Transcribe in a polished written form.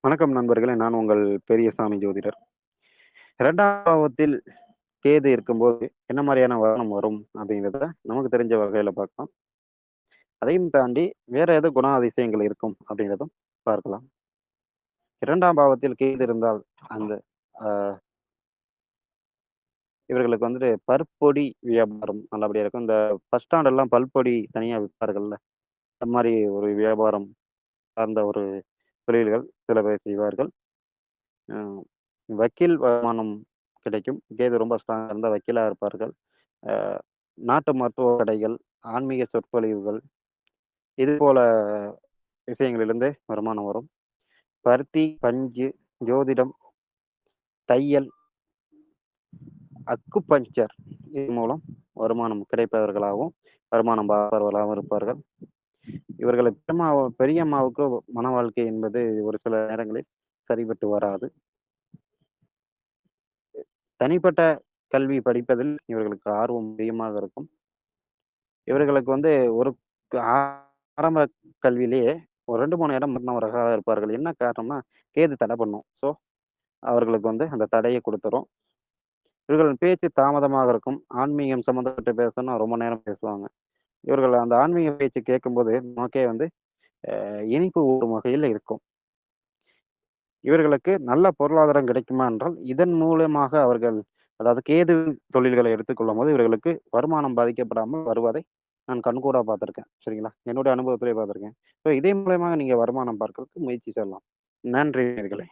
வணக்கம் நண்பர்களே! நான் உங்கள் பெரியசாமி ஜோதிடர். 2ஆம் பாவத்தில் கேது இருக்கும்போது என்ன மாரியான வருமானம் வரும் அப்படிங்கிறத நமக்கு தெரிஞ்ச வகையில பார்க்கலாம். அதையும் தாண்டி வேற எது குணாதிசயங்கள் இருக்கும் அப்படிங்கிறதும் பார்க்கலாம். 2ஆம் பாவத்தில் கேது இருந்தால் அந்த அ இவர்களுக்கு வந்துட்டு பற்பொடி வியாபாரம் நல்லபடியா இருக்கும். இந்த பஸ் ஸ்டாண்டெல்லாம் பல்பொடி தனியா விப்பார்கள்ல, அந்த மாரி ஒரு வியாபாரம் சார்ந்த ஒரு தொழில்கள் சில பேர் செய்வார்கள். அ வக்கீல் வருமானம் கிடைக்கும். கேது ரொம்ப ஸ்ட்ராங்கா இருந்தா வக்கீலா இருப்பார்கள். அ நாட்டு மருத்துவ கடைகள், ஆன்மீக சொற்பொழிவுகள், இது போல விஷயங்களிலிருந்து வருமானம் வரும். பருத்தி, பஞ்சு, ஜோதிடம், தையல், அக்குபஞ்சர் இது மூலம் வருமானம் கிடைப்பவர்களாகவும், வருமானம் பார்ப்பவர்களாகவும் இருப்பார்கள். இவர்கள் பெரியம்மாவுக்கு மன வாழ்க்கை என்பது ஒரு சில நேரங்களில் சரிப்பட்டு வராது. தனிப்பட்ட கல்வி படிப்பதில் இவர்களுக்கு ஆர்வம் அதிகமாக இருக்கும். இவர்களுக்கு வந்து ஒரு ஆரம்ப கல்வியிலேயே ஒரு 2, 3 இடம் முன்னவராக இருப்பார்கள். என்ன காரணம்னா, கேது தடை பண்ணும். ஸோ, அவர்களுக்கு வந்து அந்த தடைய குடுத்துரும். இவர்கள் பேச்சு தாமதமாக இருக்கும். ஆன்மீகம் சம்மந்தப்பட்டு பேசணும்னா ரொம்ப நேரம் பேசுவாங்க. இவர்கள் அந்த ஆன்மீக பேச்சு கேட்கும்போது நமக்கே வந்து இனிப்பு ஊட்டும் வகையில இருக்கும். இவர்களுக்கு நல்ல பொருளாதாரம் கிடைக்குமா என்றால், இதன் மூலமாக அவர்கள் அதாவது கேது தொழில்களை எடுத்துக்கொள்ளும்போது, இவர்களுக்கு வருமானம் பாதிக்கப்படாமல் வருவதை நான் கண்கூடா பார்த்துருக்கேன். சரிங்களா? என்னுடைய அனுபவத்திலே பார்த்துருக்கேன். ஸோ இதன் மூலியமாக நீங்க வருமானம் பார்க்கறதுக்கு முயற்சி செய்யலாம். நன்றி நேயர்களே!